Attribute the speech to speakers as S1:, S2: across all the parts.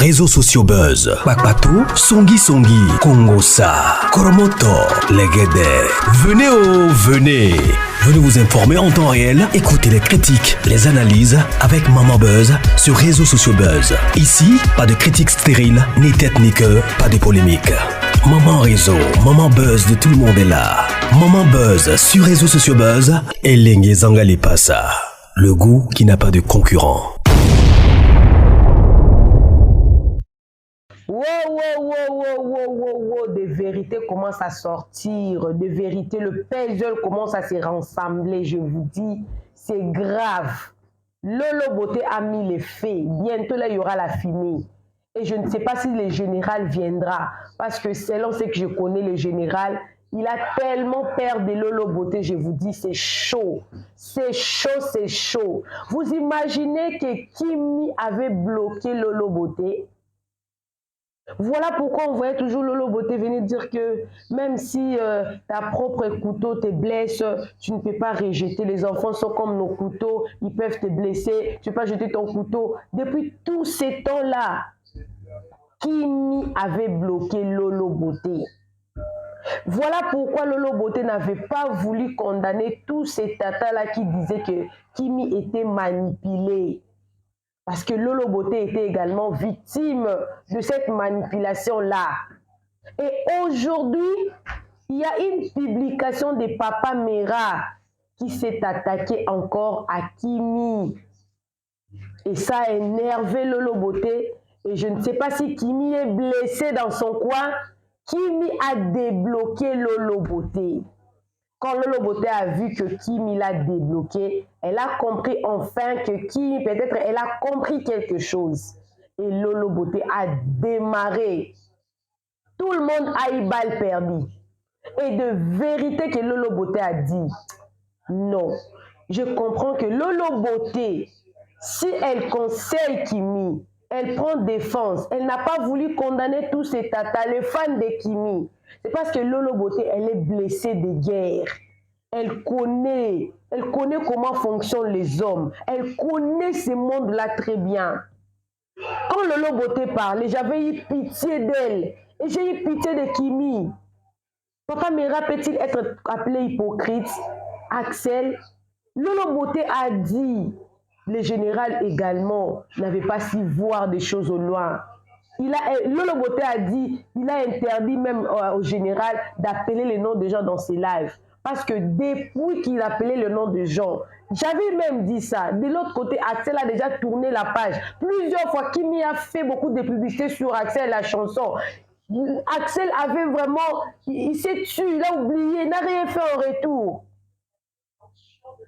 S1: réseaux sociaux buzz. Bakpatou, Songi Songi, Kongosa, Koromoto, Legede. Venez venez. Venez vous informer en temps réel. Écoutez les critiques, les analyses avec Maman Buzz sur réseaux sociaux buzz. Ici, pas de critiques stériles, ni tête ni queue, pas de polémique. Maman réseau, Maman Buzz de tout le monde est là. Maman Buzz sur réseaux sociaux buzz. Et Lengue Zangali Passa. Le goût qui n'a pas de concurrent.
S2: Wow, des vérités commencent à sortir, des vérités, le puzzle commence à se rassembler, je vous dis, c'est grave. Lolo Beauté a mis les faits, bientôt là il y aura la fumée. Et je ne sais pas si le général viendra, parce que selon ce que je connais, le général, il a tellement peur de Lolo Beauté, je vous dis, c'est chaud. C'est chaud, c'est chaud. Vous imaginez que Kimi avait bloqué Lolo Beauté? Voilà pourquoi on voyait toujours Lolo Beauté venir dire que même si ta propre couteau te blesse, tu ne peux pas rejeter. Les enfants sont comme nos couteaux, ils peuvent te blesser, tu ne peux pas jeter ton couteau. Depuis tous ces temps-là, Kimi avait bloqué Lolo Beauté. Voilà pourquoi Lolo Beauté n'avait pas voulu condamner tous ces tatas-là qui disaient que Kimi était manipulé. Parce que Lolo Beauté était également victime de cette manipulation-là. Et aujourd'hui, il y a une publication de Papa Mera qui s'est attaqué encore à Kimi. Et ça a énervé Lolo Beauté. Et je ne sais pas si Kimi est blessé dans son coin. Kimi a débloqué Lolo Beauté. Quand Lolo Beauté a vu que Kimi l'a débloqué, elle a compris enfin que Kimi, peut-être, elle a compris quelque chose. Et Lolo Beauté a démarré. Tout le monde a eu balle perdue. Et de vérité que Lolo Beauté a dit, non. Je comprends que Lolo Beauté, si elle conseille Kimi, elle prend défense. Elle n'a pas voulu condamner tous ces tatas, les fans de Kimi. C'est parce que Lolo Beauté, elle est blessée de guerre. Elle connaît comment fonctionnent les hommes. Elle connaît ce monde-là très bien. Quand Lolo Beauté parlait, j'avais eu pitié d'elle. Et j'ai eu pitié de Kimi. Papa Mera peut-il être appelé hypocrite? Axel, Lolo Beauté a dit, le général également n'avait pas su voir des choses au loin. Lolo Beauté a dit, il a interdit même au général d'appeler les noms des gens dans ses lives. Parce que depuis qu'il appelait le nom des gens, j'avais même dit ça. De l'autre côté, Axel a déjà tourné la page. Plusieurs fois, Kimi a fait beaucoup de publicités sur Axel, la chanson. Axel avait vraiment, il s'est tué, il a oublié, il n'a rien fait en retour.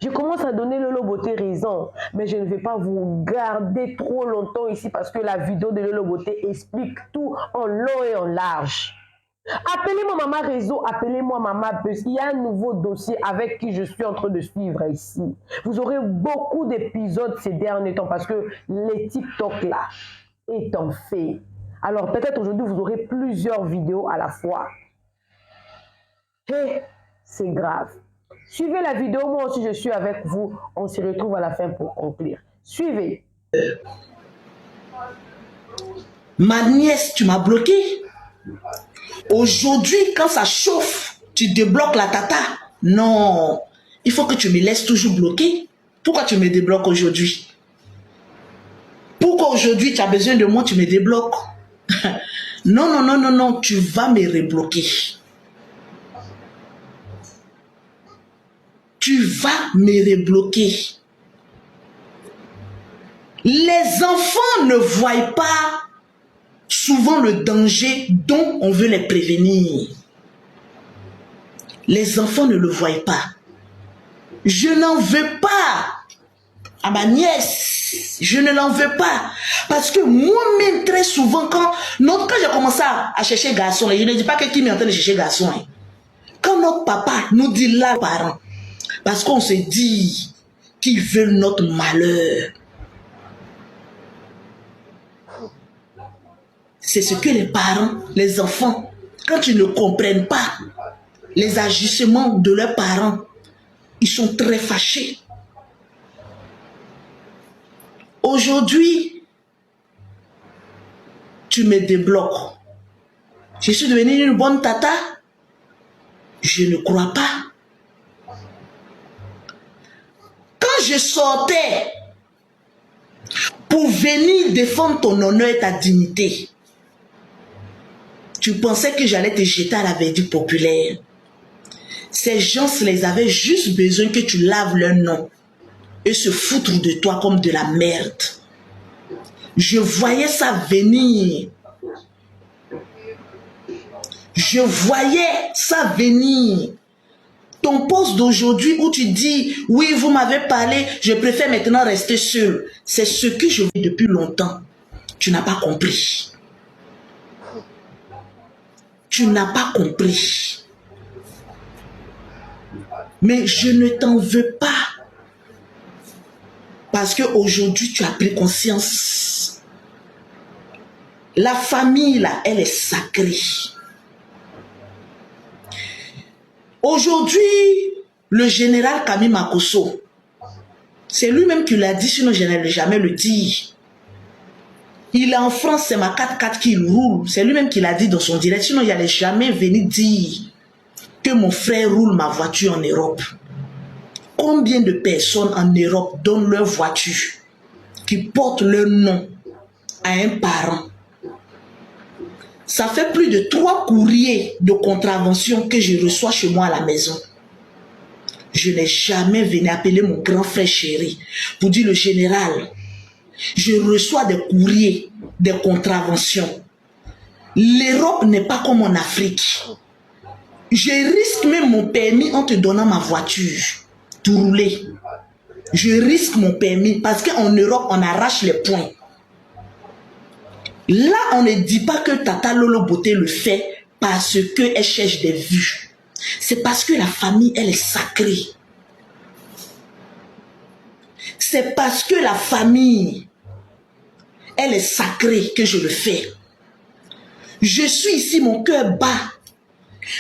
S2: Je commence à donner Lolo Beauté raison, mais je ne vais pas vous garder trop longtemps ici parce que la vidéo de Lolo Beauté explique tout en long et en large. Appelez-moi Maman Réseau, appelez-moi Maman Buzz. Il y a un nouveau dossier avec qui je suis en train de suivre ici. Vous aurez beaucoup d'épisodes ces derniers temps parce que les TikTok là est en fait. Alors peut-être aujourd'hui vous aurez plusieurs vidéos à la fois. Et c'est grave. Suivez la vidéo, moi aussi je suis avec vous. On se retrouve à la fin pour conclure. Suivez.
S3: Ma nièce, tu m'as bloqué. Aujourd'hui, quand ça chauffe, tu débloques la tata. Non, il faut que tu me laisses toujours bloquer. Pourquoi tu me débloques aujourd'hui? Pourquoi aujourd'hui tu as besoin de moi, tu me débloques? Non, tu vas me rebloquer. Tu vas me rebloquer. Les enfants ne voient pas souvent le danger dont on veut les prévenir. Les enfants ne le voient pas. Je n'en veux pas à ma nièce. Je ne l'en veux pas. Parce que moi-même, très souvent, quand j'ai commencé à chercher garçon, je ne dis pas que qui m'est en train de chercher garçon. Quand notre papa nous dit là, parents, parce qu'on se dit qu'ils veulent notre malheur. C'est ce que les parents, les enfants, quand ils ne comprennent pas les agissements de leurs parents, ils sont très fâchés. Aujourd'hui, tu me débloques. Je suis devenue une bonne tata? Je ne crois pas. Quand je sortais pour venir défendre ton honneur et ta dignité, tu pensais que j'allais te jeter à la verdict populaire. Ces gens les avaient juste besoin que tu laves leur nom et se foutre de toi comme de la merde. Je voyais ça venir. Je voyais ça venir. Ton poste d'aujourd'hui où tu dis, oui, vous m'avez parlé, je préfère maintenant rester seul. C'est ce que je veux depuis longtemps. Tu n'as pas compris. Tu n'as pas compris. Mais je ne t'en veux pas. Parce qu'aujourd'hui, tu as pris conscience. La famille, là, elle est sacrée. Aujourd'hui, le général Kami Makosso, c'est lui-même qui l'a dit, sinon je n'allais jamais le dire. Il est en France, c'est ma 4x4 qui roule. C'est lui-même qui l'a dit dans son direct, sinon il n'allait jamais venir dire que mon frère roule ma voiture en Europe. Combien de personnes en Europe donnent leur voiture, qui portent leur nom à un parent? Ça fait plus de 3 courriers de contravention que je reçois chez moi à la maison. Je n'ai jamais venu appeler mon grand frère chéri pour dire le général, je reçois des courriers, des contraventions. L'Europe n'est pas comme en Afrique. Je risque même mon permis en te donnant ma voiture pour rouler. Je risque mon permis parce qu'en Europe, on arrache les points. Là, on ne dit pas que Tata Lolo Beauté le fait parce qu'elle cherche des vues. C'est parce que la famille, elle est sacrée. C'est parce que la famille, elle est sacrée que je le fais. Je suis ici, mon cœur bat.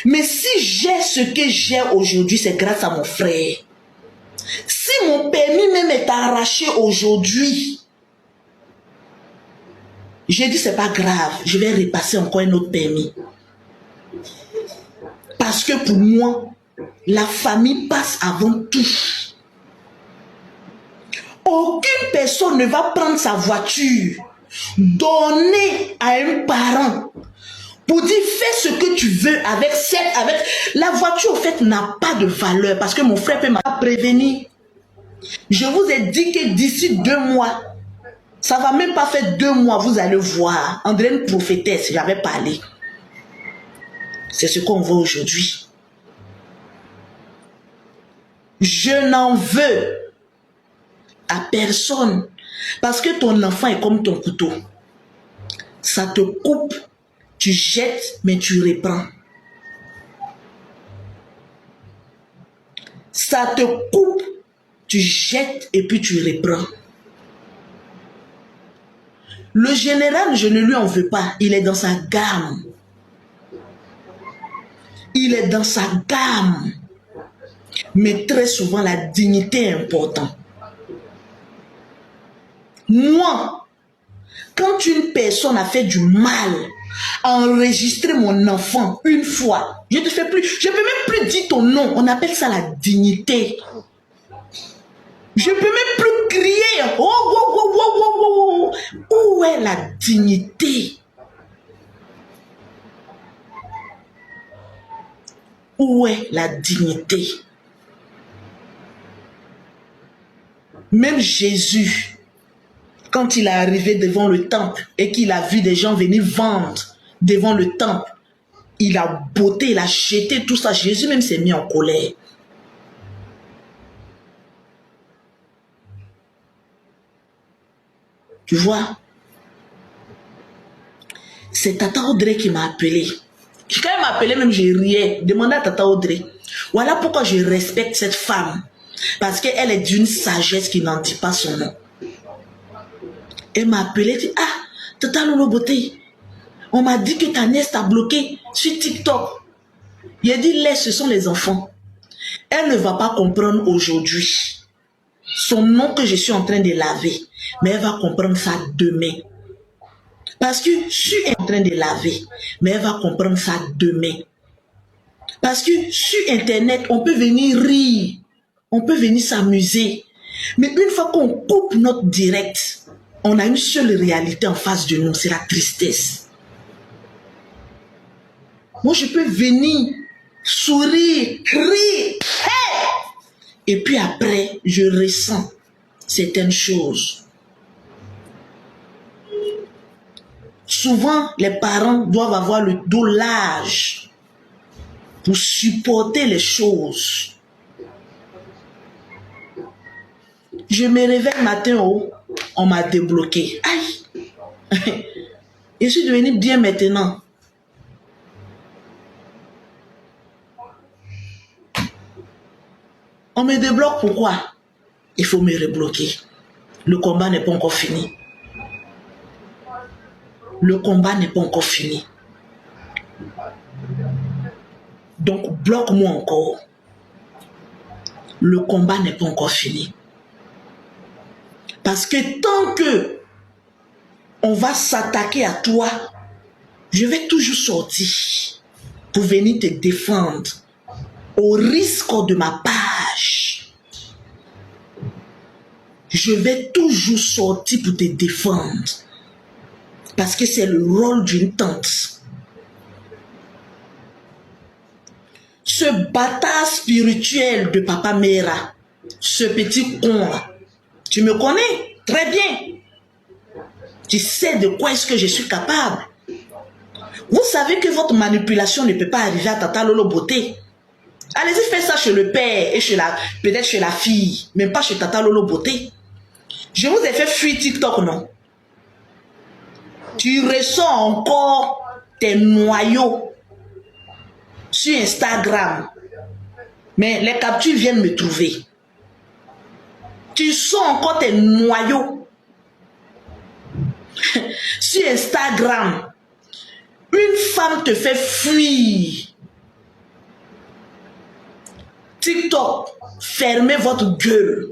S3: Mais si j'ai ce que j'ai aujourd'hui, c'est grâce à mon frère. Si mon permis même est arraché aujourd'hui, j'ai dit c'est pas grave, je vais repasser encore un autre permis. Parce que pour moi, la famille passe avant tout. Aucune personne ne va prendre sa voiture, donner à un parent pour dire fais ce que tu veux avec la voiture. En fait, n'a pas de valeur parce que mon frère m'a prévenu. Je vous ai dit que d'ici 2 mois, ça va même pas faire 2 mois, vous allez voir. André, une prophétesse, j'avais parlé. C'est ce qu'on voit aujourd'hui. Je n'en veux à personne. Parce que ton enfant est comme ton couteau. Ça te coupe, tu jettes, mais tu reprends. Ça te coupe, tu jettes et puis tu reprends. Le général, je ne lui en veux pas. Il est dans sa gamme. Il est dans sa gamme. Mais très souvent, la dignité est importante. Moi, quand une personne a fait du mal, a enregistré mon enfant une fois, je ne peux même plus dire ton nom. On appelle ça la dignité. Je ne peux même plus crier. Oh, oh, oh, oh, oh, oh, oh. Où est la dignité? Où est la dignité? Même Jésus, quand il est arrivé devant le temple et qu'il a vu des gens venir vendre devant le temple, il a botté, il a jeté tout ça. Jésus même s'est mis en colère. Tu vois, c'est Tata Audrey qui m'a appelé. Quand elle m'a appelé, même je riais. Demandez à Tata Audrey. Voilà pourquoi je respecte cette femme. Parce qu'elle est d'une sagesse qui n'en dit pas son nom. Elle m'a appelé, elle dit, ah, Tata Lolo Beauté, on m'a dit que ta nièce t'a bloqué sur TikTok. Il a dit, laisse, ce sont les enfants. Elle ne va pas comprendre aujourd'hui son nom que je suis en train de laver. Mais elle va comprendre ça demain. Parce que je suis en train de laver, mais elle va comprendre ça demain. Parce que sur Internet, on peut venir rire, on peut venir s'amuser. Mais une fois qu'on coupe notre direct, on a une seule réalité en face de nous, c'est la tristesse. Moi, je peux venir, sourire, rire, hey! Et puis après, je ressens certaines choses. Souvent, les parents doivent avoir le dos large pour supporter les choses. Je me réveille le matin, oh, on m'a débloqué. Aïe! Je suis devenue bien maintenant. On me débloque, pourquoi? Il faut me rebloquer. Le combat n'est pas encore fini. Le combat n'est pas encore fini. Donc, bloque-moi encore. Le combat n'est pas encore fini. Parce que tant que on va s'attaquer à toi, je vais toujours sortir pour venir te défendre au risque de ma page. Je vais toujours sortir pour te défendre. Parce que c'est le rôle d'une tante. Ce bâtard spirituel de Papa Mera, ce petit con là, tu me connais très bien. Tu sais de quoi est-ce que je suis capable. Vous savez que votre manipulation ne peut pas arriver à Tata Lolo Beauté. Allez-y, faites ça chez le père et peut-être chez la fille, même pas chez Tata Lolo Beauté. Je vous ai fait fuir TikTok, non? Tu ressens encore tes noyaux sur Instagram. Mais les captures viennent me trouver. Tu sens encore tes noyaux sur Instagram. Une femme te fait fuir. TikTok, fermez votre gueule.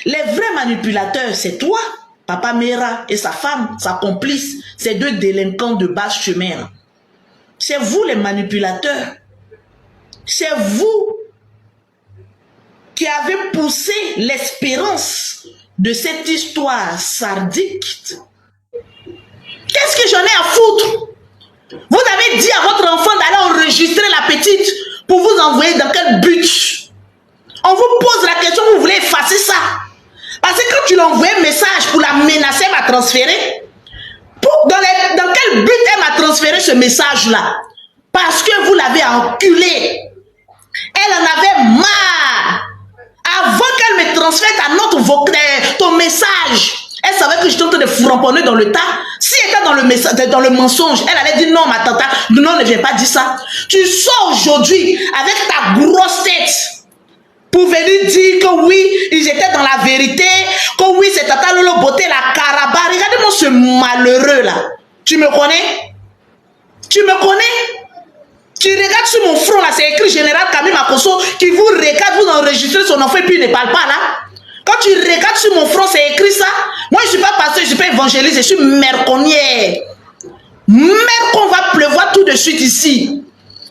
S3: Les vrais manipulateurs, c'est toi, Papa Mera et sa femme, sa complice, ces deux délinquants de bas chemin. C'est vous les manipulateurs. C'est vous qui avez poussé l'espérance de cette histoire sardique. Qu'est-ce que j'en ai à foutre? Vous avez dit à votre enfant d'aller enregistrer la petite pour vous envoyer dans quel but? On vous pose la question, vous voulez effacer ça? Parce que quand tu lui as envoyé un message pour la menacer, elle m'a transféré. Dans quel but elle m'a transféré ce message-là? Parce que vous l'avez enculé. Elle en avait marre. Avant qu'elle me transfère ton message, elle savait que j'étais en train de fouramponner dans le tas. Si elle était dans le mensonge, elle allait dire non, ma tata, non, ne viens pas dire ça. Tu sors aujourd'hui avec ta grosse tête pour venir dire que oui, ils étaient dans la vérité, que oui, c'est Tata Lolo Beauté, la Caraba. Regardez-moi ce malheureux là. Tu me connais? Tu me connais? Tu regardes sur mon front là, c'est écrit Général Camille Makosso qui vous regarde, vous enregistrez son enfant et puis il ne parle pas là. Quand tu regardes sur mon front, c'est écrit ça. Moi, je ne suis pas pasteur, je ne suis pas évangéliste, je suis merconnière. Mercon va pleuvoir tout de suite ici.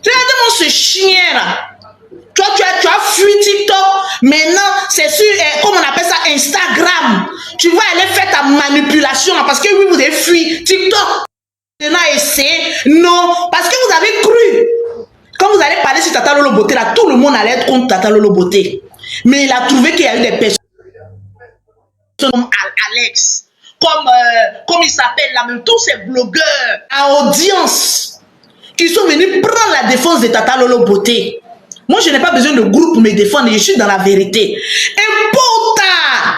S3: Regardez-moi ce chien là. Toi, tu as fui TikTok. Maintenant, c'est sur, comment on appelle ça, Instagram. Tu vas aller faire ta manipulation là, parce que oui, vous avez fui TikTok. On a essayé. Non, parce que vous avez cru. Quand vous allez parler sur Tata Lolo Beauté, là, tout le monde allait être contre Tata Lolo Beauté. Mais il a trouvé qu'il y a eu des personnes comme Alex, comme il s'appelle là, même tous ces blogueurs à audience qui sont venus prendre la défense de Tata Lolo Beauté. Moi, je n'ai pas besoin de groupe pour me défendre, je suis dans la vérité. Et pourtant,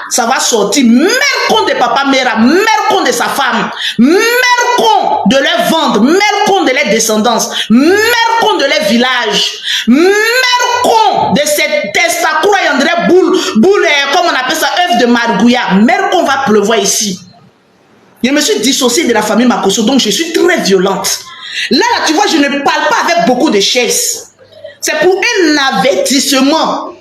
S3: ça va sortir. Mercon de Papa Mera, mercon de sa femme, mercon de leur ventre, mercon de leur descendance, mercon de leur village, mercon de cette testacroix, André boule, comme on appelle ça, œuf de margouilla. Mercon va pleuvoir ici. Je me suis dissociée de la famille Makosso, donc je suis très violente. Là, tu vois, je ne parle pas avec beaucoup de chaises. C'est pour un avertissement.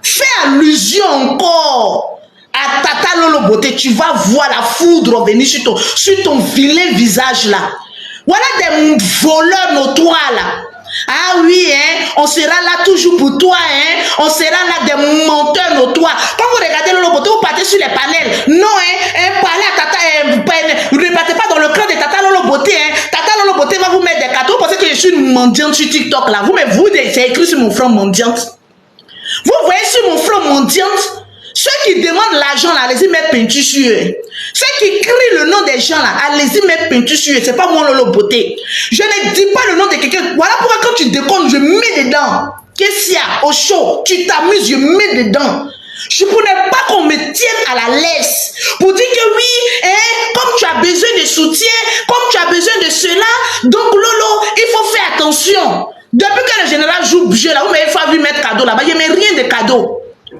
S3: Fais allusion encore à Tata Lolo Beauté, tu vas voir la foudre venir sur ton vilain visage là. Voilà des voleurs notoires là. Ah oui, hein, on sera là toujours pour toi, hein, on sera là des menteurs notoires. Quand vous regardez Lolo Beauté, vous partez sur les panels. Non, parlez à Tata, ne partez pas dans le crâne de Tata Lolo Beauté, hein. Tata Lolo Beauté va vous mettre des cadeaux. Vous pensez que je suis une mendiante sur TikTok là. C'est écrit sur mon front mendiante. Vous voyez sur mon front mendiante, ceux qui demandent l'argent là, allez-y mettre peinture sur eux. Ceux qui crient le nom des gens là, allez-y mettre peinture sur eux. C'est pas moi Lolo Beauté. Je ne dis pas le nom de quelqu'un. Voilà pourquoi quand tu déconnes, je mets dedans. Qu'est-ce qu'il y a au show? Tu t'amuses, je mets dedans. Je ne voulais pas qu'on me tienne à la laisse pour dire que oui, hein, comme tu as besoin de soutien, comme tu as besoin de cela, donc Lolo, il faut faire attention. Depuis que le général joue jeu là, vous m'avez fait mettre cadeau là-bas, je ne mets rien de cadeau.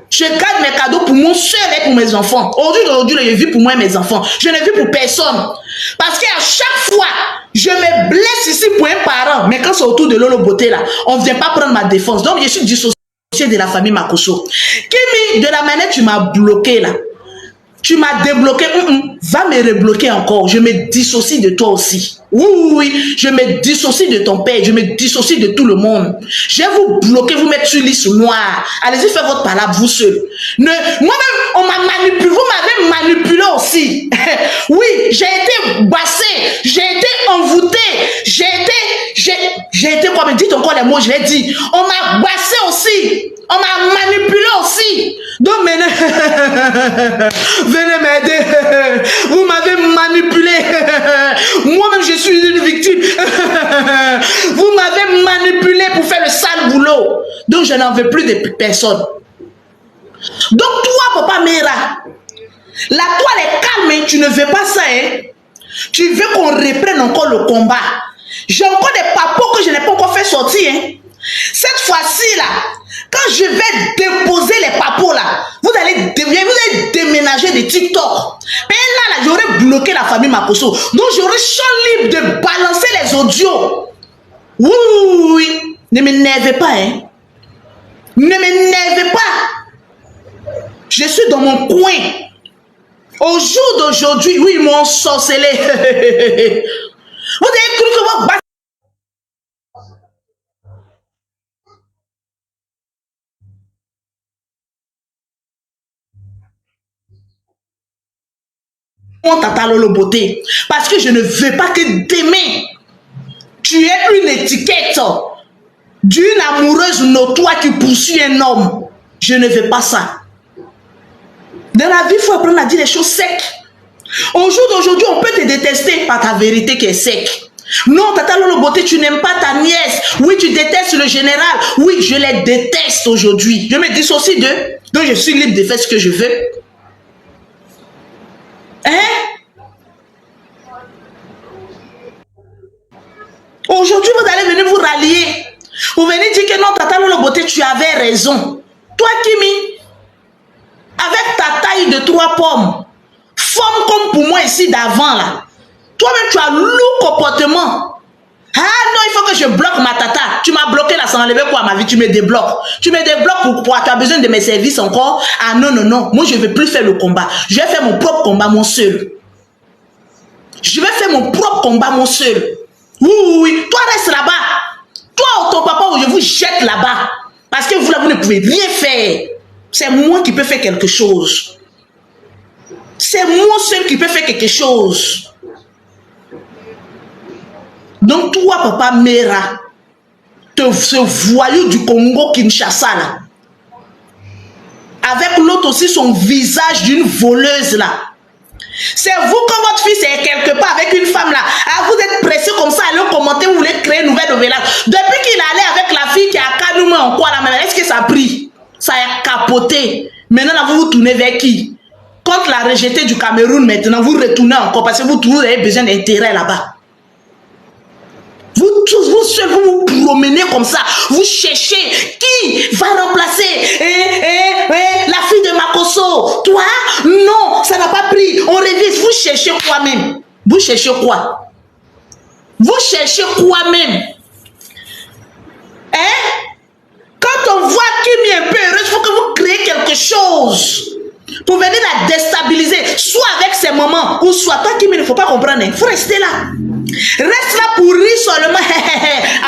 S3: Je garde mes cadeaux pour mon seul et pour mes enfants. Aujourd'hui, je vis pour moi et mes enfants. Je ne vis pour personne. Parce qu'à chaque fois, je me blesse ici pour un parent. Mais quand c'est autour de Lolo Beauté là, on ne vient pas prendre ma défense. Donc, je suis dissocié de la famille Makosso. Kimi, de la manière tu m'as bloqué là, tu m'as débloqué, va me rebloquer encore. Je me dissocie de toi aussi. Oui, je me dissocie de ton père, je me dissocie de tout le monde. Je vais vous bloquer, vous mettre sur liste noire. Allez-y, faites votre palabre, vous seul. Moi-même, on m'a manipulé, vous m'avez manipulé aussi. Oui, j'ai été bassé, j'ai été envoûté, j'ai été quoi, me dites encore les mots, je l'ai dit. On m'a bassé aussi. On m'a manipulé aussi. Donc maintenant, venez m'aider. Vous m'avez manipulé. Moi-même, je suis une victime. Vous m'avez manipulé pour faire le sale boulot. Donc, je n'en veux plus de personne. Donc, toi, Papa Mera, la toile est calme, hein? Tu ne veux pas ça. Hein? Tu veux qu'on reprenne encore le combat. J'ai encore des papos que je n'ai pas encore fait sortir. Hein? Cette fois-ci, là, quand je vais déposer les papos, là, vous allez déménager de TikTok. Mais là, j'aurais bloqué la famille Makosso. Donc, j'aurais champ libre de balancer les audios. Oui. Ne m'énervez pas, hein. Ne m'énervez pas. Je suis dans mon coin. Au jour d'aujourd'hui, oui, ils m'ont sorcelé. Vous avez cru que moi, Tata Lolo Beauté, parce que je ne veux pas que demain tu aies une étiquette d'une amoureuse notoire qui poursuit un homme. Je ne veux pas ça. Dans la vie, il faut apprendre à dire les choses secs. Au jour d'aujourd'hui, on peut te détester par ta vérité qui est sec. Non, Tata Lolo Beauté, tu n'aimes pas ta nièce. Oui, tu détestes le général. Oui, je les déteste aujourd'hui. Je me dissocie d'eux. Donc, je suis libre de faire ce que je veux. Hein? Aujourd'hui, vous allez venir vous rallier. Vous venez dire que non, Tata Lolo Beauté, tu avais raison. Toi, Kimi, avec ta taille de 3 pommes, forme comme pour moi ici d'avant, là. Toi-même, tu as lourd comportement. Ah non, il faut que je bloque ma tata. Tu m'as bloqué là, ça enlève quoi à ma vie? Tu me débloques. Tu me débloques pourquoi? Tu as besoin de mes services encore? Ah non, non, non. Moi, je ne vais plus faire le combat. Je vais faire mon propre combat, mon seul. Je vais faire mon propre combat, mon seul. Oui, oui, oui. Toi, reste là-bas. Toi, ton papa, je vous jette là-bas. Parce que vous, là, vous ne pouvez rien faire. C'est moi qui peux faire quelque chose. C'est moi seul qui peut faire quelque chose. Donc toi, Papa Mera, ce voyou du Congo Kinshasa là, avec l'autre aussi son visage d'une voleuse là. C'est vous quand votre fils est quelque part avec une femme là. Ah, vous êtes pressé comme ça à le commenter, vous voulez créer une nouvelle nouvelle. Depuis qu'il allait avec la fille qui a Kanouma en quoi là, est-ce que ça a pris? Ça a capoté. Maintenant là, vous vous tournez vers qui? Contre la rejetée du Cameroun maintenant, vous retournez encore parce que vous avez besoin d'intérêt là-bas. Vous tous, vous seuls, vous vous promenez comme ça. Vous cherchez qui va remplacer la fille de Makosso. Toi, non, ça n'a pas pris. On révise. Vous cherchez quoi même? Vous cherchez quoi? Vous cherchez quoi même? Hein? Quand on voit Kimi est un peu heureuse, il faut que vous créez quelque chose. pour venir la déstabiliser, soit avec ses mamans, ou soit toi qui ne faut pas comprendre, il faut rester là. Reste là pour rire seulement.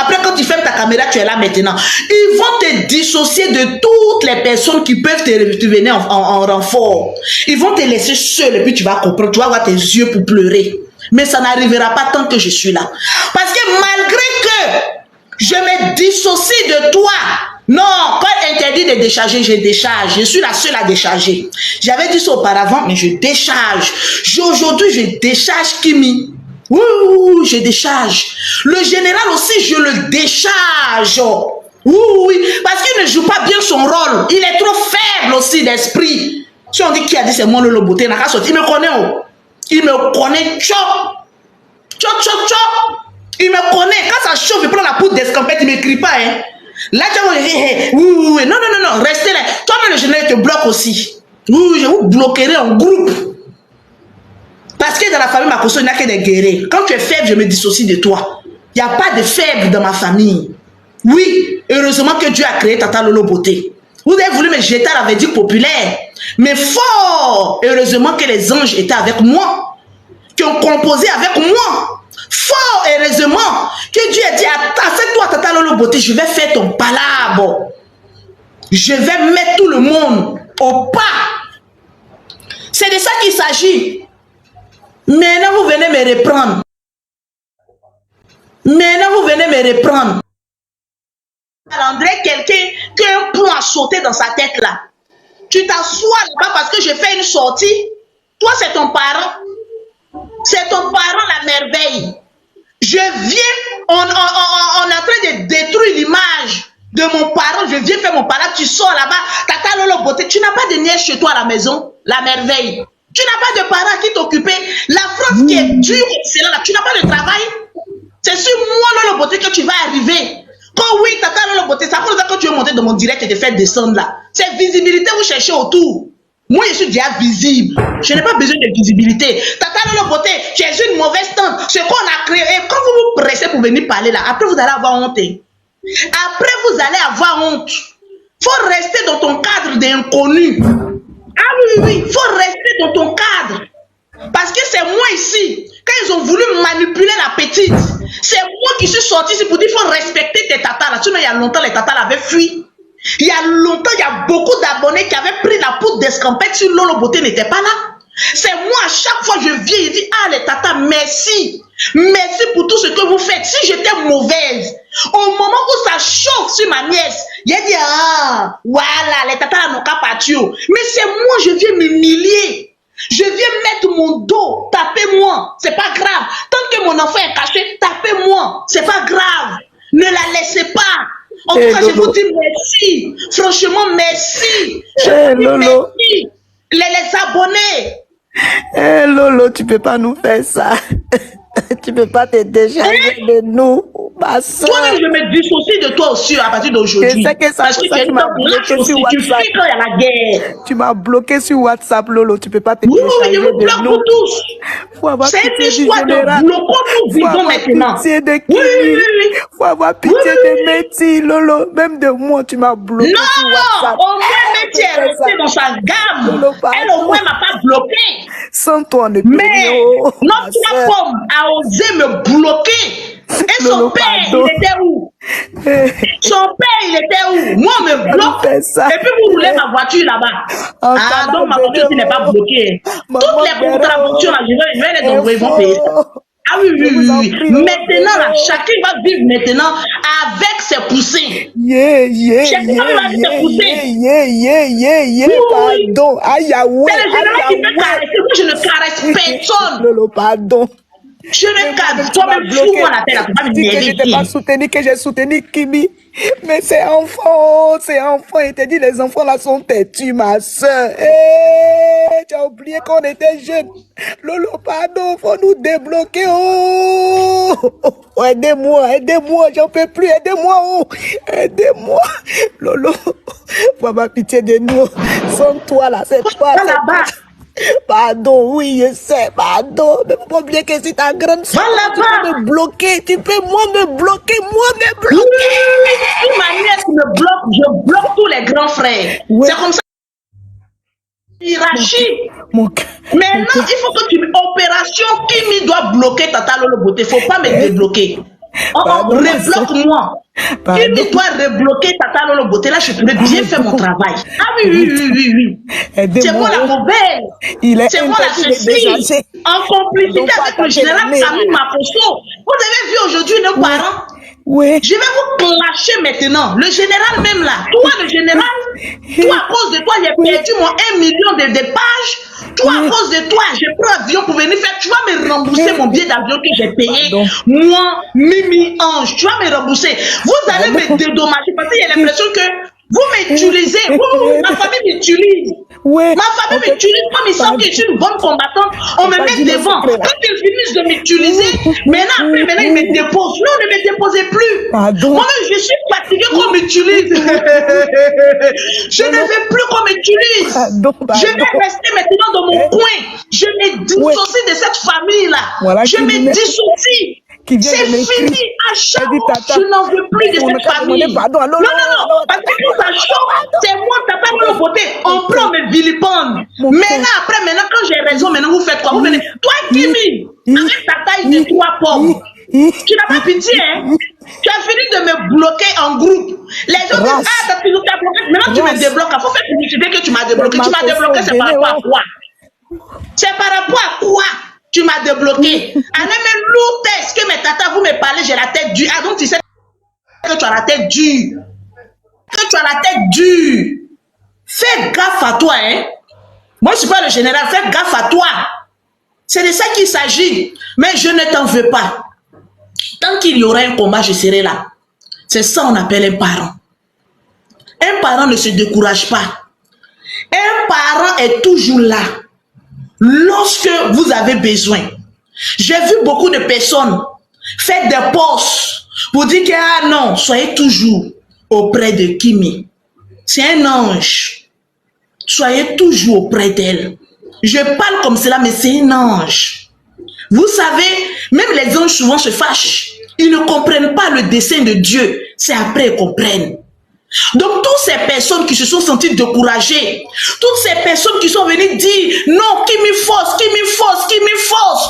S3: Après, quand tu fermes ta caméra, tu es là maintenant. Ils vont te dissocier de toutes les personnes qui peuvent te venir en renfort. Ils vont te laisser seul et puis tu vas comprendre, tu vas avoir tes yeux pour pleurer. Mais ça n'arrivera pas tant que je suis là. Parce que malgré que je me dissocie de toi, non, quand interdit de décharger, je décharge. Je suis la seule à décharger. J'avais dit ça auparavant, mais je décharge. Aujourd'hui, je décharge Kimi. Oui, je décharge. Le général aussi, je le décharge. Oui, parce qu'il ne joue pas bien son rôle. Il est trop faible aussi d'esprit. Si on dit qui a dit c'est moi le Loboté, il me connaît. Il me connaît. Il me connaît. Quand ça chauffe, il prend la poudre d'escampette, il ne m'écrit pas. Hein. Là, tu vas dire, oui. Non, restez là. Toi-même, le général te bloque aussi. Oui, je vous bloquerai en groupe. Parce que dans la famille Makosso, il n'y a que des guerriers. Quand tu es faible, je me dissocie de toi. Il n'y a pas de faible dans ma famille. Oui, heureusement que Dieu a créé Tata Lolo Beauté. Vous avez voulu me jeter à la verdict populaire. Mais fort, heureusement que les anges étaient avec moi. Qui ont composé avec moi. Fort, heureusement que Dieu a dit, assieds-toi Tata Lolo Beauté, je vais faire ton palabre. Je vais mettre tout le monde au pas. C'est de ça qu'il s'agit. Maintenant, vous venez me reprendre. André, quelqu'un qui a un plomb à sauter dans sa tête là. Tu t'assois là-bas parce que j'ai fait une sortie. Toi, c'est ton parent. C'est ton parent, la merveille. Je viens, on est en train de détruire l'image de mon parent. Je viens faire mon parent. Tu sors là-bas. Tata Lolo Beauté. Tu n'as pas de nièce chez toi à la maison, la merveille. Tu n'as pas de parents qui t'occupaient. La France qui est dure, c'est là, tu n'as pas de travail. C'est sur moi, Lolo Beauté, que tu vas arriver. Quand oui, Tata Lolo Beauté, ça fait que tu es monté dans mon direct et te faire descendre là. C'est visibilité, vous cherchez autour. Moi, je suis déjà visible. Je n'ai pas besoin de visibilité. Tata Lolo Beauté, tu es une mauvaise tante. Ce qu'on a créé, quand vous vous pressez pour venir parler là, après vous allez avoir honte. Après, vous allez avoir honte. Il faut rester dans ton cadre d'inconnu. Ah oui, il faut rester dans ton cadre. Parce que c'est moi ici. Quand ils ont voulu manipuler la petite, c'est moi qui suis sorti ici pour dire qu'il faut respecter tes tatas là. Sinon, il y a longtemps, les tatas l'avaient fui. Il y a longtemps, il y a beaucoup d'abonnés qui avaient pris la poudre d'escampette sur Lolo Beauté n'était pas là. C'est moi, à chaque fois je viens, je dis, ah les tatas, merci. Merci pour tout ce que vous faites. Si j'étais mauvaise, au moment où ça chauffe sur ma nièce, il a dit, ah, voilà, les tatas n'ont qu'à partir. Mais c'est moi, je viens m'humilier. Je viens mettre mon dos, tapez-moi, c'est pas grave. Tant que mon enfant est caché, tapez-moi, c'est pas grave. Ne la laissez pas. En tout cas, je vous dis merci. Franchement, merci. Je vous dis merci. Les abonnés.
S4: Lolo, tu peux pas nous faire ça. Tu peux pas te décharger de nous. Ma soeur.
S3: Toi, je me dissocie de toi aussi à partir d'aujourd'hui.
S4: Je sais que ça,
S3: parce que
S4: tu m'as bloqué sur WhatsApp.
S3: Tu fais quand il y a la guerre.
S4: Tu m'as bloqué sur WhatsApp, Lolo. Tu peux pas te décharger
S3: je vous bloque
S4: de nous.
S3: pour tous. C'est une histoire de bloquons nous vivons maintenant.
S4: Pitié de qui? Faut avoir pitié de Métis, Lolo. Même de moi, tu m'as bloqué sur WhatsApp.
S3: Non, au moins Métis est restée dans sa gamme.
S4: Lolo,
S3: elle au moins m'a pas bloqué.
S4: Sans toi, on ne peut
S3: mais notre femme a osé me bloquer. Et son père, il était où? Son père, il était où? Moi, on me bloque. Et puis, vous roulez ma voiture là-bas. Ah, donc ma voiture n'est pas bloquée. Toutes les contraventions, je vais les envoyer, ils vont payer ça. Ah oui. Maintenant, là, chacun va vivre maintenant avec ses poussins. Chacun va vivre ses poussins.
S4: Pardon. Aïe,
S3: c'est le général qui peut caresser. Moi, je ne caresse personne.
S4: Lolo, pardon.
S3: Je me calme, toi-même, fous-moi la tête, tu vas me
S4: dire que je t'ai pas soutenu, que j'ai soutenu Kimi. Mais c'est enfant, il te dit les enfants là sont têtus, ma soeur. Tu as oublié qu'on était jeunes. Lolo, pardon, faut nous débloquer. Oh, aidez-moi, j'en peux plus, aidez-moi. Lolo, faut avoir pitié de nous. Sans toi là, c'est toi.
S3: Là-bas.
S4: Pardon, oui, je sais, pardon. Mais faut pas oublier que c'est ta grande soeur. Tu peux me bloquer, tu peux me bloquer.
S3: Une manière qui me bloque, je bloque tous les grands frères. Oui. C'est comme ça. hiérarchie.
S4: Mon cœur.
S3: Maintenant, il faut que tu... Opération Kimi doit bloquer Tata Lolo Beauté. Il ne faut pas me débloquer. Rebloque-moi. Kimi doit rebloquer Tata Lolo Beauté. Là, je pourrais bien faire mon travail. Ah oui. C'est moi la mauvaise. C'est moi la ceci. En complicité avec le général Camille Maposo. Vous avez vu aujourd'hui nos parents?
S4: Oui.
S3: Je vais vous clasher maintenant. Le général même là. Toi, le général, toi, à cause de toi, j'ai perdu mon 1 million de pages. Toi, à cause de toi, j'ai pris l'avion pour venir faire. Tu vas me rembourser mon billet d'avion que j'ai payé. Moi, Mimi Ange, tu vas me rembourser. Vous allez me dédommager parce qu'il y a l'impression que vous m'utilisez. Ma famille m'utilise.
S4: Ouais.
S3: Ma famille m'utilise comme ils savent que je suis une bonne combattante. On me met devant. Quand ils finissent de m'utiliser, maintenant ils me déposent. Non, ne me déposez plus. Moi-même, je suis fatiguée qu'on m'utilise. Je ne veux plus qu'on m'utilise. Je vais rester maintenant dans mon coin. Je me dissocie de cette famille-là. Je me dissocie. C'est fini, à chaque fois, je n'en veux plus de cette famille. Non, parce que quand ça chauffe, c'est moi, Tata Lolo Beauté, on prend mes vilipendres. Maintenant, quand j'ai raison, maintenant vous faites quoi? Vous venez, toi, Kimi, avec ta taille de 3 pommes, tu n'as pas pitié, hein? Tu as fini de me bloquer en groupe. Les gens disent, ah, tu nous as bloqué, maintenant tu me débloques. Il faut faire publicité que tu m'as débloqué. Tu m'as débloqué, c'est par rapport à quoi? C'est par rapport à quoi? Tu m'as débloqué. Allez me louter. Est-ce que mes tatas, vous me parlez, j'ai la tête dure. Ah, donc tu sais que tu as la tête dure. Que tu as la tête dure. Fais gaffe à toi, hein. Moi, je ne suis pas le général. Fais gaffe à toi. C'est de ça qu'il s'agit. Mais je ne t'en veux pas. Tant qu'il y aura un combat, je serai là. C'est ça qu'on appelle un parent. Un parent ne se décourage pas. Un parent est toujours là. Lorsque vous avez besoin. J'ai vu beaucoup de personnes faire des posts pour dire que ah non, soyez toujours auprès de Kimi. C'est un ange. Soyez toujours auprès d'elle. Je parle comme cela, mais c'est un ange. Vous savez, même les anges souvent se fâchent. Ils ne comprennent pas le dessein de Dieu. C'est après qu'ils comprennent. Donc, toutes ces personnes qui se sont senties découragées, toutes ces personnes qui sont venues dire non, qui me force, qui me force, qui me force,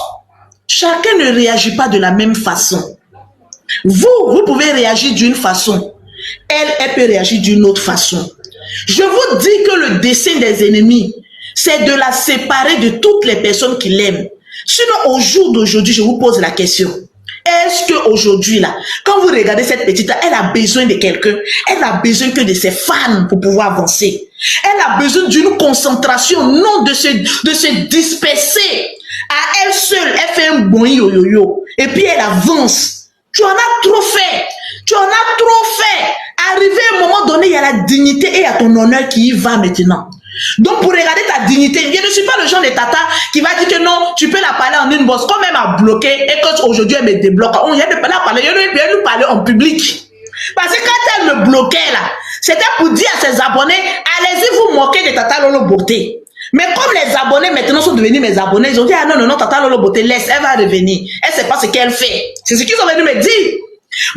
S3: chacun ne réagit pas de la même façon. Vous pouvez réagir d'une façon, elle peut réagir d'une autre façon. Je vous dis que le dessein des ennemis, c'est de la séparer de toutes les personnes qui l'aiment. Sinon, au jour d'aujourd'hui, je vous pose la question. Est-ce qu'aujourd'hui, là, quand vous regardez cette petite-là, elle a besoin de quelqu'un, elle a besoin que de ses fans pour pouvoir avancer. Elle a besoin d'une concentration, non de se disperser. À elle seule, elle fait un bon yo-yo-yo. Et puis elle avance. Tu en as trop fait. Tu en as trop fait. Arrivé à un moment donné, il y a la dignité et il y a ton honneur qui y va maintenant. Donc pour regarder ta dignité, je ne suis pas le genre de tata qui va dire que non, tu peux la parler en une bosse, comme elle m'a bloqué et qu'aujourd'hui elle me débloque. On vient de parler, lui parler en public. Parce que quand elle me bloquait là, c'était pour dire à ses abonnés, allez-y vous moquer de Tata Lolo Beauté. Mais comme les abonnés maintenant sont devenus mes abonnés, ils ont dit ah non, Tata Lolo Beauté, laisse, elle va revenir. Elle ne sait pas ce qu'elle fait. C'est ce qu'ils sont venus me dire.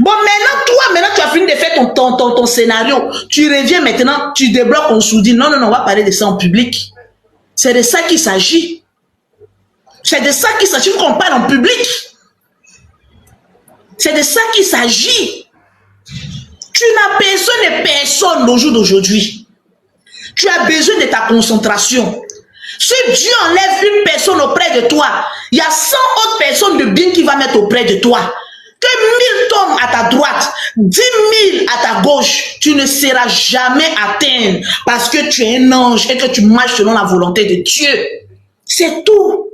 S3: Bon, maintenant, tu as fini de faire ton scénario. Tu reviens maintenant, tu débloques, on se dit, non, on va parler de ça en public. C'est de ça qu'il s'agit. C'est de ça qu'il s'agit qu'on parle en public. C'est de ça qu'il s'agit. Tu n'as besoin de personne au jour d'aujourd'hui. Tu as besoin de ta concentration. Si Dieu enlève une personne auprès de toi, il y a 100 autres personnes de bien qui va mettre auprès de toi. Que 1000 tombent à ta droite, 10 000 à ta gauche, tu ne seras jamais atteint parce que tu es un ange et que tu marches selon la volonté de Dieu. C'est tout.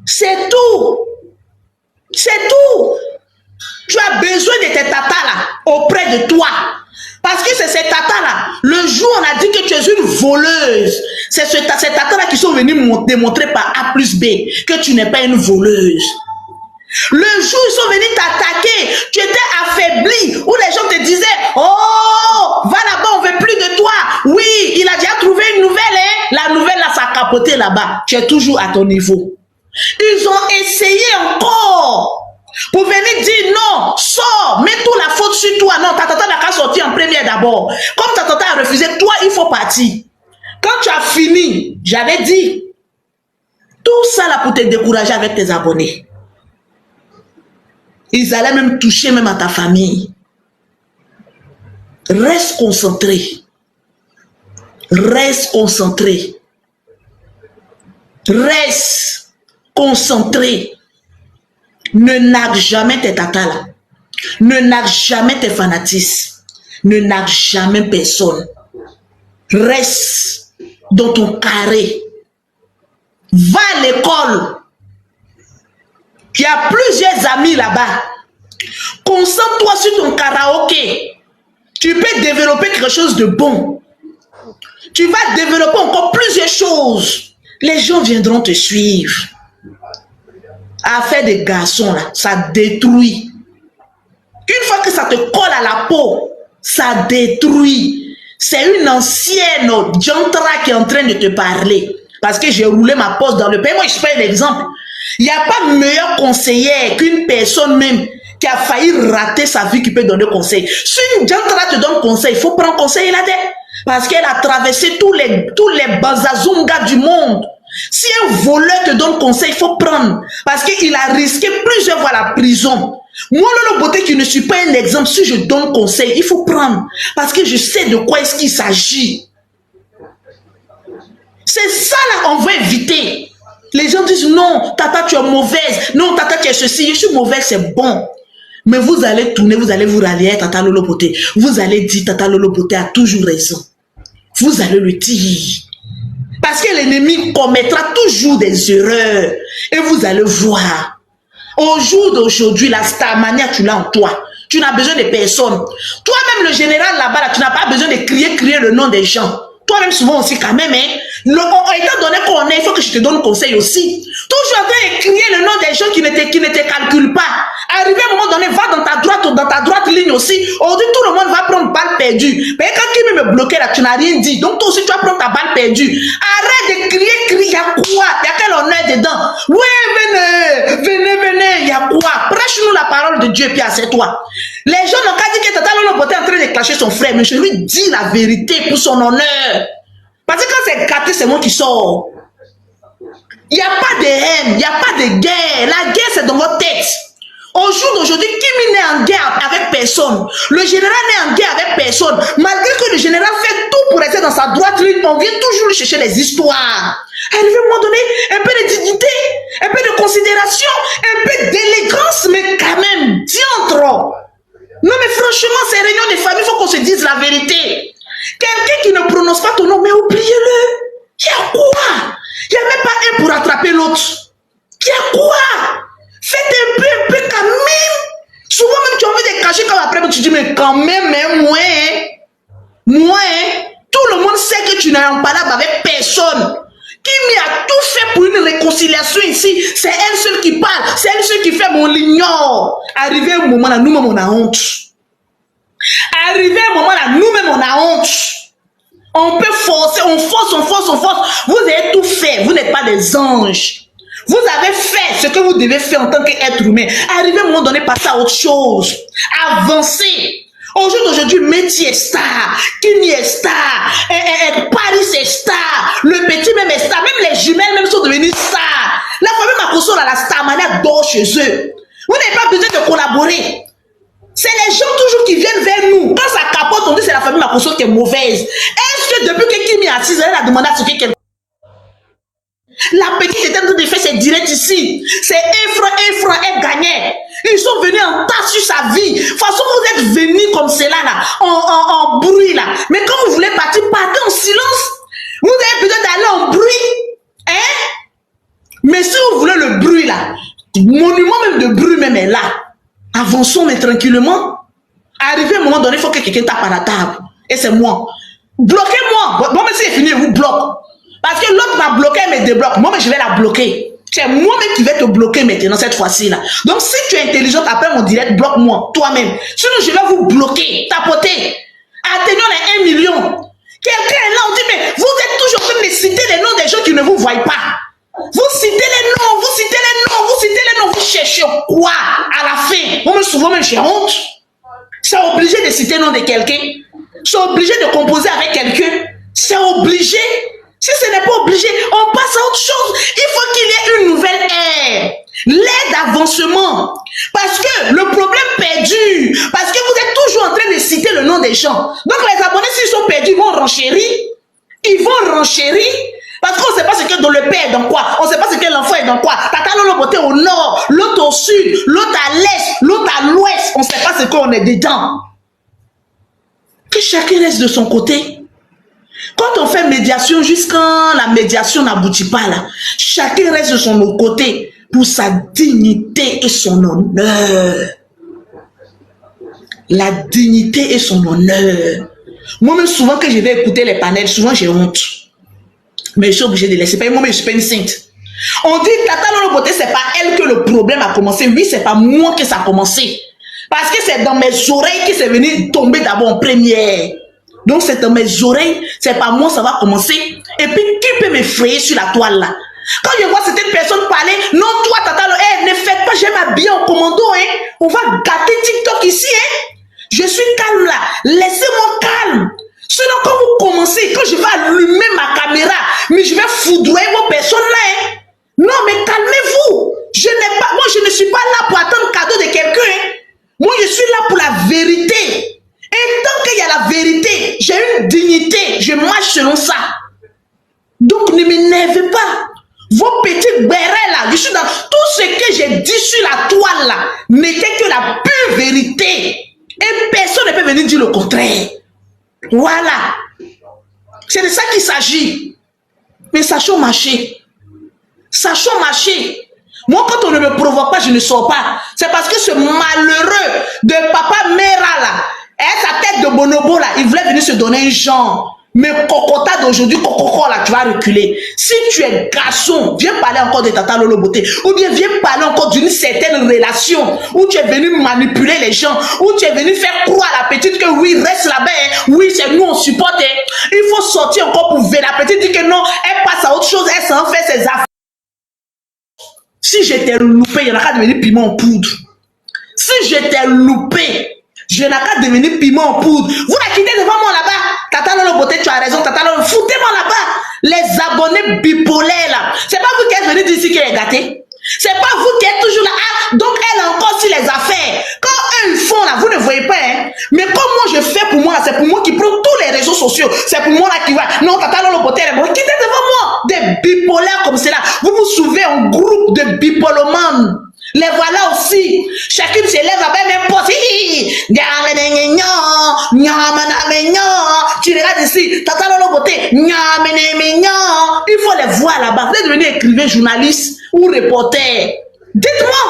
S3: C'est tout. C'est tout. Tu as besoin de tes tatas là auprès de toi. Parce que c'est ces tatas-là. Le jour où on a dit que tu es une voleuse, c'est ces tatas-là qui sont venus démontrer par A plus B que tu n'es pas une voleuse. Le jour où ils sont venus t'attaquer, tu étais affaibli, où les gens te disaient, oh, va là-bas, on veut plus de toi. Oui, il a déjà trouvé une nouvelle, hein. La nouvelle, là, ça a capoté là-bas. Tu es toujours à ton niveau. Ils ont essayé encore pour venir dire, non, sors, mets toute la faute sur toi. Non, ta tata n'a qu'à sortir en première d'abord. Comme ta tata a refusé, toi, il faut partir. Quand tu as fini, j'avais dit, tout ça là pour te décourager avec tes abonnés. Ils allaient même toucher même à ta famille. Reste concentré. Reste concentré. Reste concentré. Ne nargue jamais tes tatas là. Ne nargue jamais tes fanatismes. Ne nargue jamais personne. Reste dans ton carré. Va à l'école. Il y a plusieurs amis là-bas. Concentre-toi sur ton karaoké. Tu peux développer quelque chose de bon. Tu vas développer encore plusieurs choses. Les gens viendront te suivre. Affaire des garçons là, ça détruit. Une fois que ça te colle à la peau, ça détruit. C'est une ancienne jantra qui est en train de te parler. Parce que j'ai roulé ma poste dans le pays. Moi, je fais un exemple. Il n'y a pas meilleur conseiller qu'une personne même qui a failli rater sa vie qui peut donner conseil. Si une jantra te donne conseil, il faut prendre conseil là-dedans. Parce qu'elle a traversé tous les bazazungas du monde. Si un voleur te donne conseil, il faut prendre. Parce qu'il a risqué plusieurs fois la prison. Moi, Lolo Beauté, qui ne suis pas un exemple, si je donne conseil, il faut prendre. Parce que je sais de quoi est-ce qu'il s'agit. C'est ça là qu'on veut éviter. Les gens disent non, tata tu es mauvaise. Non, tata tu es ceci. Je suis mauvaise, c'est bon. Mais vous allez tourner, vous allez vous rallier à tata Lolo Beauté. Vous allez dire tata Lolo Beauté a toujours raison. Vous allez le dire. Parce que l'ennemi commettra toujours des erreurs. Et vous allez voir. Au jour d'aujourd'hui, la starmania, tu l'as en toi. Tu n'as besoin de personne. Toi-même, le général là-bas, là, tu n'as pas besoin de crier le nom des gens. Toi-même, souvent aussi, quand même, hein. Étant donné qu'on est, il faut que je te donne conseil aussi. Toujours en train de crier le nom des gens qui ne te calculent pas. Arrivé à un moment donné, va dans ta droite ligne aussi. Aujourd'hui, tout le monde va prendre balle perdue. Mais quand tu me bloquer là, tu n'as rien dit. Donc toi aussi, tu vas prendre ta balle perdue. Arrête de crier. Il y a quoi? Il y a quel honneur dedans? Oui, venez. Il y a quoi? Prêche-nous la parole de Dieu, puis assieds-toi. Les gens n'ont qu'à dire que Tata Lolo Beauté est en train de clasher son frère. Mais je lui dis la vérité pour son honneur. Parce que quand c'est gâté, c'est moi qui sors. Il n'y a pas de haine, il n'y a pas de guerre. La guerre, c'est dans votre tête. Au jour d'aujourd'hui, Kimi n'est en guerre avec personne. Le général n'est en guerre avec personne. Malgré que le général fait tout pour rester dans sa droite ligne, on vient toujours chercher les histoires. Arrivé à un moment donné, un peu de dignité, un peu de considération, un peu d'élégance, mais quand même, diantre. Non mais franchement, ces réunions de famille, il faut qu'on se dise la vérité. Quelqu'un qui ne prononce pas ton nom, mais oubliez-le. Il y a quoi? Il n'y a même pas un pour attraper l'autre. Il y a quoi? Faites un peu quand même. Souvent même tu as envie de cacher comme après, tu dis mais quand même, moi, tout le monde sait que tu n'es en parole avec personne. Kimi a tout fait pour une réconciliation ici. C'est elle seule qui parle. C'est elle seule qui fait mon l'ignore. Arrivé un moment là, nous-mêmes on a honte. Arrivé un moment là, nous-mêmes on a honte. On peut forcer, on force. Vous avez tout fait. Vous n'êtes pas des anges. Vous avez fait ce que vous devez faire en tant qu'être humain. Arrivé à un moment donné, passer à autre chose. Avancer. Au jour d'aujourd'hui, Métis est star, Kimi est star, Paris est star, le petit même est star, même les jumelles même sont devenues stars. La famille Makosso, la starmania dort chez eux. Vous n'avez pas besoin de collaborer. C'est les gens toujours qui viennent vers nous. Quand ça capote, on dit c'est la famille Makosso qui est mauvaise. Est-ce que depuis que Kimi est assise, elle a demandé à ce que quelqu'un... La petite était en train de faire ses directs ici. C'est un franc, elle gagnait. Ils sont venus en tas sur sa vie. De toute façon, vous êtes venus comme cela là, en bruit là. Mais quand vous voulez partir, partez en silence. Vous avez besoin d'aller en bruit. Hein? Mais si vous voulez le bruit là, monument même de bruit même est là. Avançons mais tranquillement. Arrivé à un moment donné, il faut que quelqu'un tape à la table. Et c'est moi. Bloquez-moi. Moi, mais si c'est fini, je vous bloque. Parce que l'autre m'a bloqué, elle me débloque. Moi, mais je vais la bloquer. C'est moi-même qui vais te bloquer maintenant, cette fois-ci là. Donc, si tu es intelligente, après mon direct, bloque-moi, toi-même. Sinon, je vais vous bloquer, tapoter. Atteignons les 1 million. Quelqu'un est là, on dit, mais vous êtes toujours en train de citer les noms des gens qui ne vous voient pas. Vous citez les noms, vous cherchez quoi à la fin? Moi, souvent, même, j'ai honte. C'est obligé de citer le nom de quelqu'un. C'est obligé de composer avec quelqu'un. C'est obligé. Si ce n'est pas obligé, on passe à autre chose. Il faut qu'il y ait une nouvelle ère. L'ère d'avancement. Parce que le problème perdure. Parce que vous êtes toujours en train de citer le nom des gens. Donc les abonnés, s'ils sont perdus, ils vont renchérir. Ils vont renchérir. Parce qu'on ne sait pas ce que dans le père est dans quoi. On ne sait pas ce que l'enfant est dans quoi. Tata Lolo Beauté au nord, l'autre au sud, l'autre à l'est, l'autre à l'ouest. On ne sait pas ce qu'on est dedans. Que chacun reste de son côté. Quand on fait médiation, jusqu'à la médiation n'aboutit pas là, chacun reste de son côté pour sa dignité et son honneur. La dignité et son honneur. Moi-même, souvent que je vais écouter les panels, souvent j'ai honte. Mais je suis obligée de laisser. Moi-même, je suis pas une sainte. On dit Tata Lolo Beauté, c'est pas elle que le problème a commencé. Oui, c'est pas moi que ça a commencé. Parce que c'est dans mes oreilles que c'est venu tomber d'abord en première. Donc c'est dans mes oreilles, c'est pas moi, ça va commencer. Et puis qui peut m'effrayer sur la toile là? Quand je vois certaines personnes parler, non toi Tata Lolo, hey, ne faites pas, j'aime m'habiller en commando, hein. On va gâter TikTok ici, hein. Je suis calme là, laissez-moi calme. Sinon quand vous commencez, quand je vais allumer ma caméra, mais je vais foudroyer vos personnes là, hein. Non mais calmez-vous. Moi je ne suis pas là pour attendre cadeau de quelqu'un, hein. Moi je suis là pour la vérité. Et tant qu'il y a la vérité, j'ai une dignité, je marche selon ça. Donc ne m'énervez pas. Vos petits bérets là, je suis dans tout ce que j'ai dit sur la toile là, n'était que la pure vérité. Et personne ne peut venir dire le contraire. Voilà. C'est de ça qu'il s'agit. Mais sachons marcher. Sachons marcher. Moi, quand on ne me provoque pas, je ne sors pas. C'est parce que ce malheureux de papa Mera là, et sa tête de bonobo là, il voulait venir se donner un genre. Mais Kokota d'aujourd'hui, Kokoko là, tu vas reculer. Si tu es garçon, viens parler encore de Tata Lolo Beauté. Ou bien viens parler encore d'une certaine relation où tu es venu manipuler les gens, où tu es venu faire croire à la petite que oui, reste là-bas. Hein. Oui, c'est nous, on supporte. Hein. Il faut sortir encore pour ver la petite dit que non, elle passe à autre chose, elle s'en fait ses affaires. Si j'étais loupé, il n'y en a qu'à devenir piment en poudre. Si j'étais loupé, je n'ai qu'à devenir piment en poudre. Vous la quittez devant moi là-bas. Tata Lolo Beauté, tu as raison. Tata Lolo, foutez-moi là-bas. Les abonnés bipolaires là. C'est pas vous qui êtes venu d'ici qui est gâté. C'est pas vous qui êtes toujours là. Ah, donc elle est encore sur les affaires. Quand eux ils font là, vous ne voyez pas. Hein? Mais comme moi je fais pour moi, c'est pour moi qui prends tous les réseaux sociaux. C'est pour moi là qui va. Non, Tata Lolo Beauté, elle est bonne. Quittez devant moi. Des bipolaires comme cela. Vous vous souvenez un groupe de bipolomanes. Les voilà aussi. Chacune se lève avec même poste. Tu regardes ici. Tata Lolo Beauté. Il faut les voir là-bas. Vous êtes devenu écrivain, journaliste ou reporter. Dites-moi.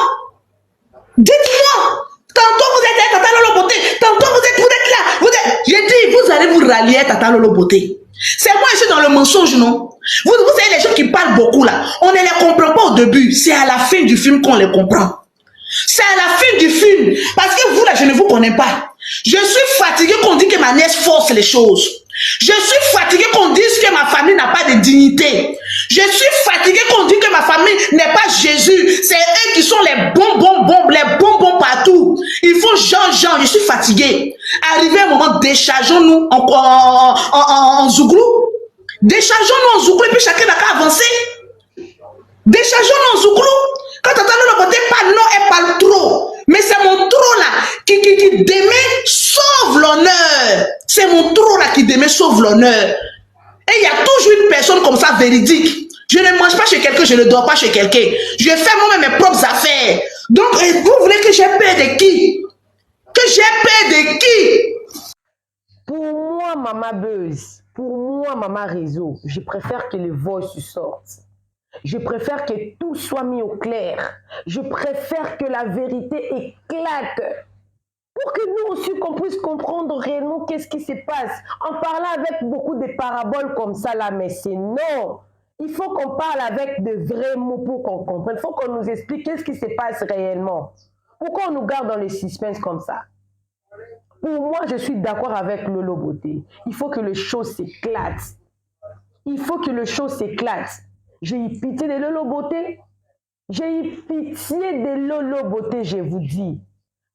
S3: Dites-moi. Tantôt vous êtes Tata Lolo Beauté. Tantôt vous êtes là. J'ai dit, vous allez vous rallier à Tata Lolo Beauté. C'est moi ici dans le mensonge, non? Vous savez, les gens qui parlent beaucoup là, on ne les comprend pas au début. C'est à la fin du film qu'on les comprend. C'est à la fin du film. Parce que vous là, je ne vous connais pas. Je suis fatigué qu'on dise que ma nièce force les choses. Je suis fatigué qu'on dise que ma famille n'a pas de dignité. Je suis fatigué qu'on dise que ma famille n'est pas Jésus. C'est eux qui sont les bonbons partout. Il faut Jean. Je suis fatigué. Arrivé un moment, déchargeons-nous en Zouglou. Déchargeons-nous en Zouglou et puis chacun n'a qu'à avancer. Déchargeons-nous en Zouglou. Quand Tata Lolo Beauté parle, non, elle parle trop. Mais c'est mon trop là qui démet sauve l'honneur. C'est mon trop là qui démet sauve l'honneur. Et il y a toujours une personne comme ça véridique. Je ne mange pas chez quelqu'un, je ne dors pas chez quelqu'un. Je fais moi-même mes propres affaires. Donc, vous voulez que j'ai peur de qui? Que j'ai peur de qui?
S2: Pour moi, Maman Buzz, pour moi, Maman Réseau, je préfère que les voix sortent. Je préfère que tout soit mis au clair. Je préfère que la vérité éclate. Pour que nous aussi, qu'on puisse comprendre réellement qu'est-ce qui se passe. En parlant avec beaucoup de paraboles comme ça là, mais c'est non. Il faut qu'on parle avec de vrais mots pour qu'on comprenne. Il faut qu'on nous explique qu'est-ce qui se passe réellement. Pourquoi on nous garde dans le suspense comme ça? Pour moi, je suis d'accord avec Lolo Beauté. Il faut que les choses s'éclatent. Il faut que les choses s'éclatent. J'ai eu pitié de Lolo Beauté. J'ai eu pitié de Lolo Beauté, je vous dis.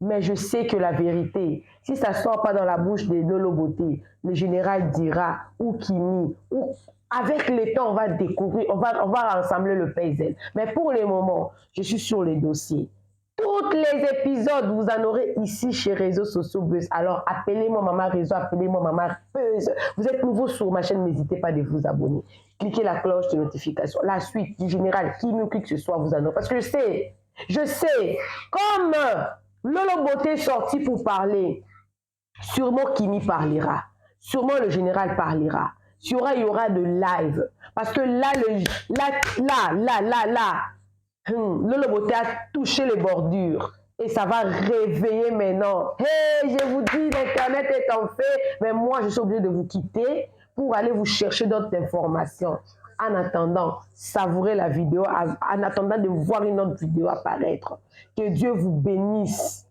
S2: Mais je sais que la vérité, si ça ne sort pas dans la bouche de Lolo Beauté, le général dira, ou Kimi, ou Avec le temps, on va découvrir, on va rassembler le puzzle. Mais pour le moment, je suis sur les dossiers. Tous les épisodes, vous en aurez ici chez Réseaux Sociaux Buzz. Alors, appelez-moi Maman Réseau, appelez-moi Maman Buzz. Vous êtes nouveau sur ma chaîne, n'hésitez pas de vous abonner. Cliquez la cloche de notification. La suite du général, qui que ce soit, vous en aurez. Parce que je sais, comme Lolo Beauté est sorti pour parler, sûrement Kimi parlera. Sûrement le général parlera. Il y aura de live. Parce que là, Lolo Beauté a touché les bordures. Et ça va réveiller maintenant. Hey, je vous dis, l'Internet est en fait. Mais moi, je suis obligée de vous quitter pour aller vous chercher d'autres informations. En attendant, savourez la vidéo. En attendant de voir une autre vidéo apparaître. Que Dieu vous bénisse.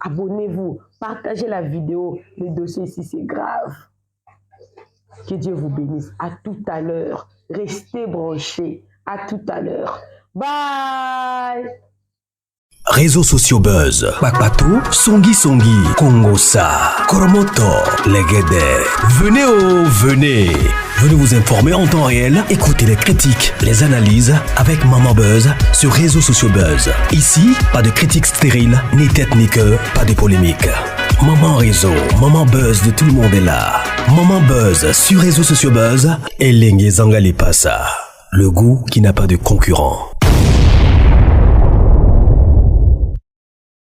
S2: Abonnez-vous. Partagez la vidéo. Le dossier ici, c'est grave. Que Dieu vous bénisse. À tout à l'heure. Restez branchés. À tout à l'heure. Bye.
S1: Réseaux sociaux Buzz, Bakpatou, Songi, Kongosa, Koromoto, Legede. Venez. Venez vous informer en temps réel, écoutez les critiques, les analyses avec Maman Buzz sur Réseaux sociaux Buzz. Ici, pas de critiques stériles, ni tête ni queue, pas de polémique. Maman Réseau, Maman Buzz de tout le monde est là. Maman Buzz sur Réseaux sociaux Buzz et Lengue Zangali Passa. Le goût qui n'a pas de concurrent.